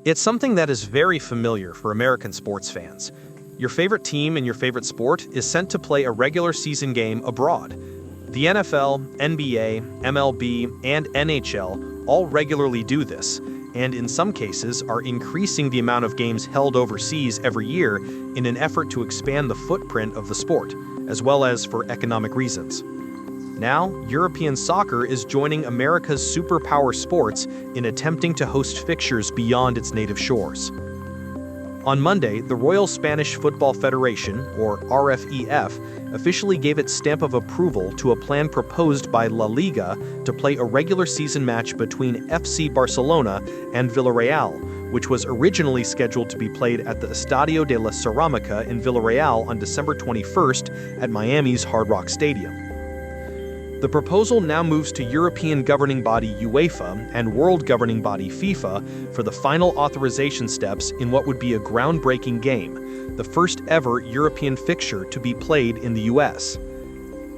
It's something that is very familiar for American sports fans. Your favorite team in your favorite sport is sent to play a regular season game abroad. The NFL, NBA, MLB, and NHL all regularly do this, and in some cases are increasing the amount of games held overseas every year in an effort to expand the footprint of the sport, as well as for economic reasons. Now, European soccer is joining America's superpower sports in attempting to host fixtures beyond its native shores. On Monday, the Royal Spanish Football Federation, or RFEF, officially gave its stamp of approval to a plan proposed by LaLiga to play a regular season match between FC Barcelona and Villarreal, which was originally scheduled to be played at the Estadio de la Cerámica in Villarreal on December 21st at Miami's Hard Rock Stadium. The proposal now moves to European governing body UEFA and world governing body FIFA for the final authorization steps in what would be a groundbreaking game, the first ever European fixture to be played in the US.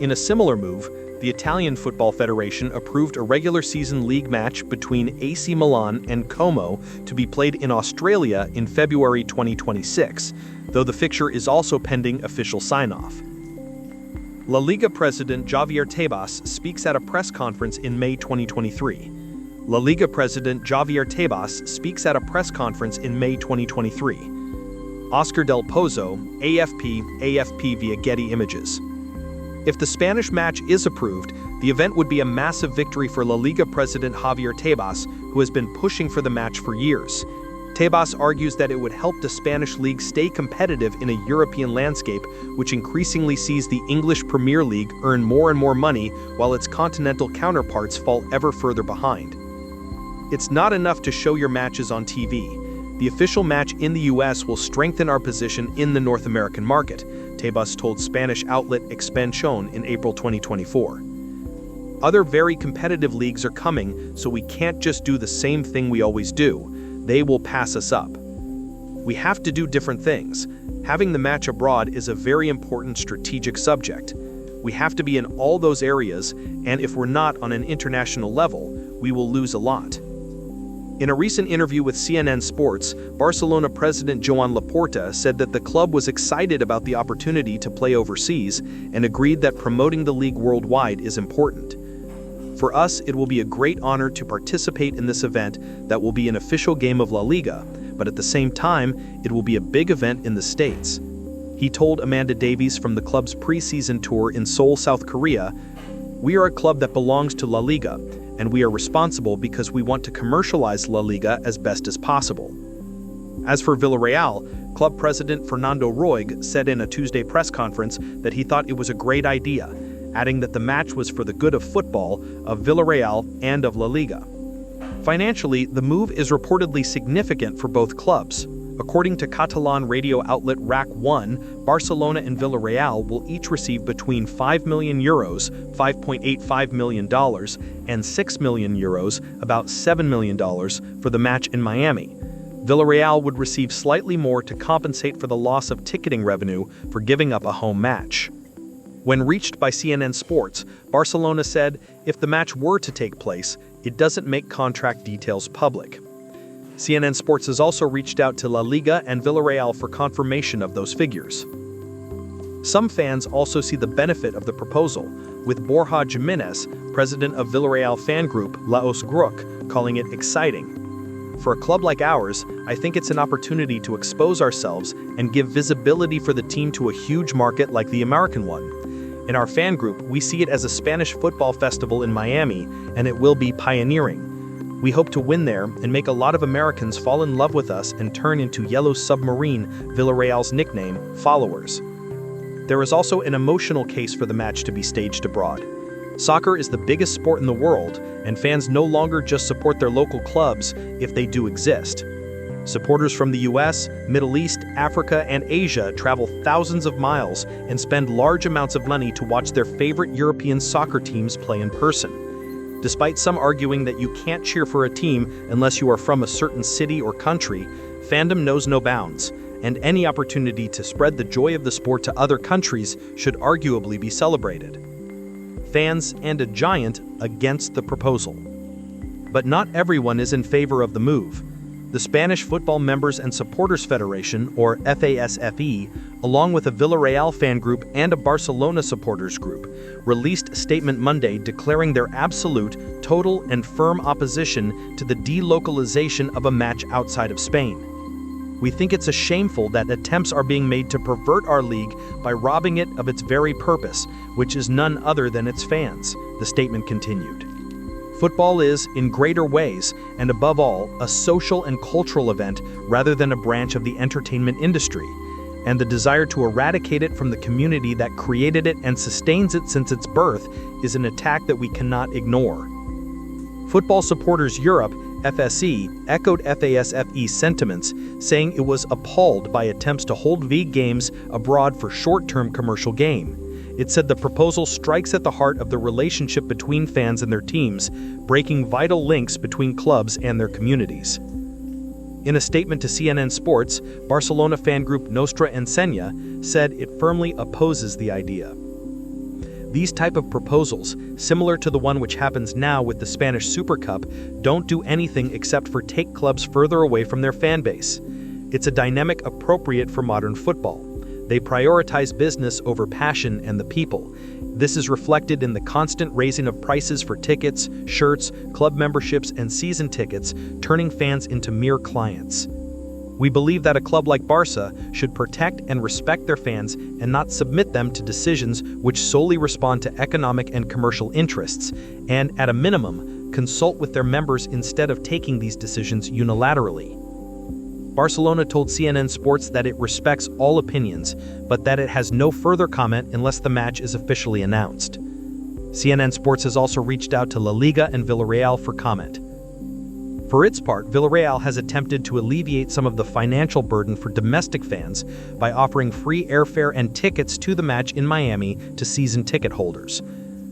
In a similar move, the Italian Football Federation approved a regular season league match between AC Milan and Como to be played in Australia in February 2026, though the fixture is also pending official sign-off. LaLiga president Javier Tebas speaks at a press conference in May 2023. LaLiga president Javier Tebas speaks at a press conference in May 2023. Oscar Del Pozo, AFP via Getty Images. If the Spanish match is approved, the event would be a massive victory for LaLiga president Javier Tebas, who has been pushing for the match for years. Tebas argues that it would help the Spanish league stay competitive in a European landscape, which increasingly sees the English Premier League earn more and more money while its continental counterparts fall ever further behind. It's not enough to show your matches on TV. The official match in the US will strengthen our position in the North American market, Tebas told Spanish outlet Expansión in April 2024. Other very competitive leagues are coming, so we can't just do the same thing we always do. They will pass us up. We have to do different things. Having the match abroad is a very important strategic subject. We have to be in all those areas, and if we're not on an international level, we will lose a lot. In a recent interview with CNN Sports, Barcelona president Joan Laporta said that the club was excited about the opportunity to play overseas and agreed that promoting the league worldwide is important. For us, it will be a great honor to participate in this event that will be an official game of La Liga, but at the same time, it will be a big event in the States. He told Amanda Davies from the club's preseason tour in Seoul, South Korea, "We are a club that belongs to La Liga, and we are responsible because we want to commercialize La Liga as best as possible." As for Villarreal, club president Fernando Roig said in a Tuesday press conference that he thought it was a great idea, adding that the match was for the good of football, of Villarreal, and of La Liga. Financially, the move is reportedly significant for both clubs. According to Catalan radio outlet RAC1, Barcelona and Villarreal will each receive between €5 million, $5.85 million, and €6 million, about $7 million, for the match in Miami. Villarreal would receive slightly more to compensate for the loss of ticketing revenue for giving up a home match. When reached by CNN Sports, Barcelona said if the match were to take place, it doesn't make contract details public. CNN Sports has also reached out to La Liga and Villarreal for confirmation of those figures. Some fans also see the benefit of the proposal, with Borja Jimenez, president of Villarreal fan group La Os Groc, calling it exciting. For a club like ours, I think it's an opportunity to expose ourselves and give visibility for the team to a huge market like the American one. In our fan group, we see it as a Spanish football festival in Miami, and it will be pioneering. We hope to win there and make a lot of Americans fall in love with us and turn into Yellow Submarine, Villarreal's nickname, followers. There is also an emotional case for the match to be staged abroad. Soccer is the biggest sport in the world, and fans no longer just support their local clubs if they do exist. Supporters from the US, Middle East, Africa, and Asia travel thousands of miles and spend large amounts of money to watch their favorite European soccer teams play in person. Despite some arguing that you can't cheer for a team unless you are from a certain city or country, fandom knows no bounds, and any opportunity to spread the joy of the sport to other countries should arguably be celebrated. Fans and a giant against the proposal. But not everyone is in favor of the move. the Spanish Football Members and Supporters Federation, or FASFE, along with a Villarreal fan group and a Barcelona supporters group, released a statement Monday declaring their absolute, total, and firm opposition to the delocalization of a match outside of Spain. We think it's shameful that attempts are being made to pervert our league by robbing it of its very purpose, which is none other than its fans, the statement continued. Football is, in greater ways, and above all, a social and cultural event rather than a branch of the entertainment industry, and the desire to eradicate it from the community that created it and sustains it since its birth is an attack that we cannot ignore. Football Supporters Europe, FSE, echoed FASFE's sentiments, saying it was appalled by attempts to hold V games abroad for short-term commercial gain. It said the proposal strikes at the heart of the relationship between fans and their teams, breaking vital links between clubs and their communities. In a statement to CNN Sports, Barcelona fan group Nostra Ensenya said it firmly opposes the idea. These type of proposals, similar to the one which happens now with the Spanish Super Cup, don't do anything except for take clubs further away from their fan base. It's a dynamic appropriate for modern football. They prioritize business over passion and the people. This is reflected in the constant raising of prices for tickets, shirts, club memberships, and season tickets, turning fans into mere clients. We believe that a club like Barca should protect and respect their fans and not submit them to decisions which solely respond to economic and commercial interests, and, at a minimum, consult with their members instead of taking these decisions unilaterally. Barcelona told CNN Sports that it respects all opinions, but that it has no further comment unless the match is officially announced. CNN Sports has also reached out to LaLiga and Villarreal for comment. For its part, Villarreal has attempted to alleviate some of the financial burden for domestic fans by offering free airfare and tickets to the match in Miami to season ticket holders.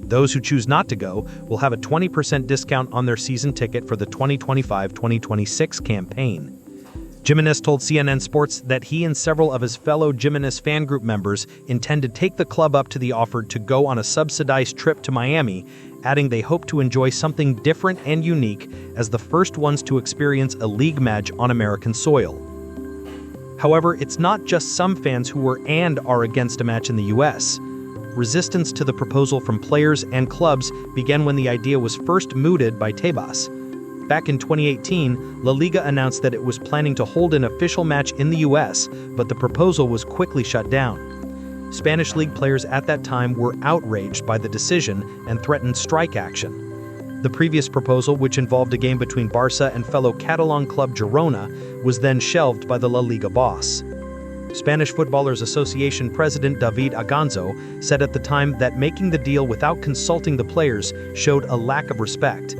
Those who choose not to go will have a 20% discount on their season ticket for the 2025-2026 campaign. Jimenez told CNN Sports that he and several of his fellow Jimenez fan group members intend to take the club up to the offer to go on a subsidized trip to Miami, adding they hope to enjoy something different and unique as the first ones to experience a league match on American soil. However, it's not just some fans who were and are against a match in the U.S. Resistance to the proposal from players and clubs began when the idea was first mooted by Tebas. Back in 2018, La Liga announced that it was planning to hold an official match in the U.S., but the proposal was quickly shut down. Spanish league players at that time were outraged by the decision and threatened strike action. The previous proposal, which involved a game between Barca and fellow Catalan club Girona, was then shelved by the La Liga boss. Spanish Footballers Association President David Aganzo said at the time that making the deal without consulting the players showed a lack of respect.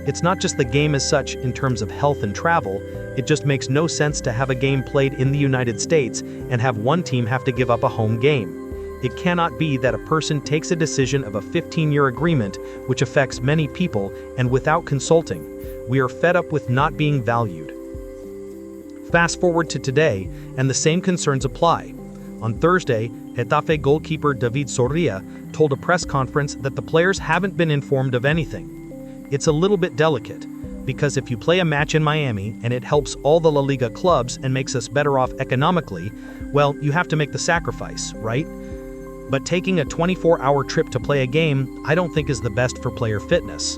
It's not just the game as such in terms of health and travel, it just makes no sense to have a game played in the United States and have one team have to give up a home game. It cannot be that a person takes a decision of a 15-year agreement which affects many people and without consulting. We are fed up with not being valued. Fast forward to today, and the same concerns apply. On Thursday, Getafe goalkeeper David Sorria told a press conference that the players haven't been informed of anything. It's a little bit delicate, because if you play a match in Miami and it helps all the La Liga clubs and makes us better off economically, well, you have to make the sacrifice, right? But taking a 24-hour trip to play a game, I don't think is the best for player fitness.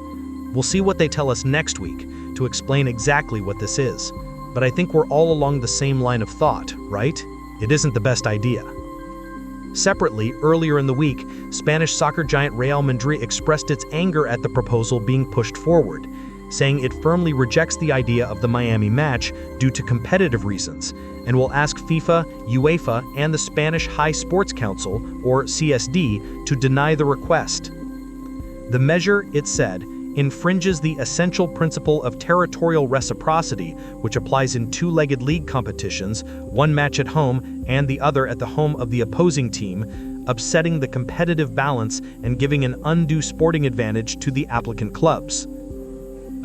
We'll see what they tell us next week to explain exactly what this is. But I think we're all along the same line of thought, right? It isn't the best idea. Separately, earlier in the week, Spanish soccer giant Real Madrid expressed its anger at the proposal being pushed forward, saying it firmly rejects the idea of the Miami match due to competitive reasons, and will ask FIFA, UEFA, and the Spanish High Sports Council, or CSD, to deny the request. The measure, it said, infringes the essential principle of territorial reciprocity, which applies in two-legged league competitions, one match at home and the other at the home of the opposing team, upsetting the competitive balance and giving an undue sporting advantage to the applicant clubs.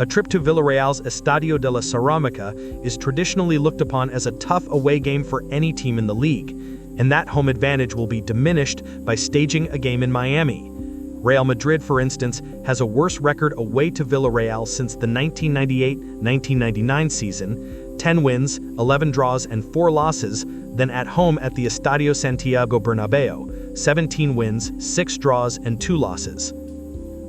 A trip to Villarreal's Estadio de la Ceramica is traditionally looked upon as a tough away game for any team in the league, and that home advantage will be diminished by staging a game in Miami. Real Madrid, for instance, has a worse record away to Villarreal since the 1998-1999 season, 10 wins, 11 draws, and 4 losses, than at home at the Estadio Santiago Bernabeu, 17 wins, 6 draws, and 2 losses.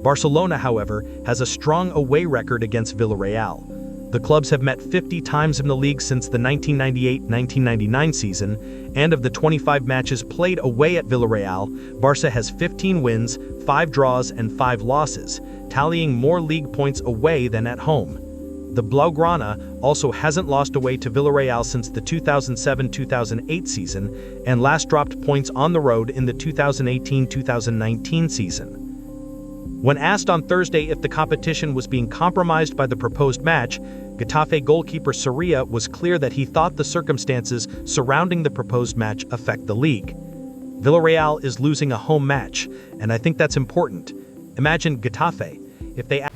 Barcelona, however, has a strong away record against Villarreal. The clubs have met 50 times in the league since the 1998-1999 season, and of the 25 matches played away at Villarreal, Barca has 15 wins, 5 draws, and 5 losses, tallying more league points away than at home. The Blaugrana also hasn't lost away to Villarreal since the 2007-2008 season, and last dropped points on the road in the 2018-2019 season. When asked on Thursday if the competition was being compromised by the proposed match, Getafe goalkeeper Sarria was clear that he thought the circumstances surrounding the proposed match affect the league. Villarreal is losing a home match, and I think that's important. Imagine Getafe, if they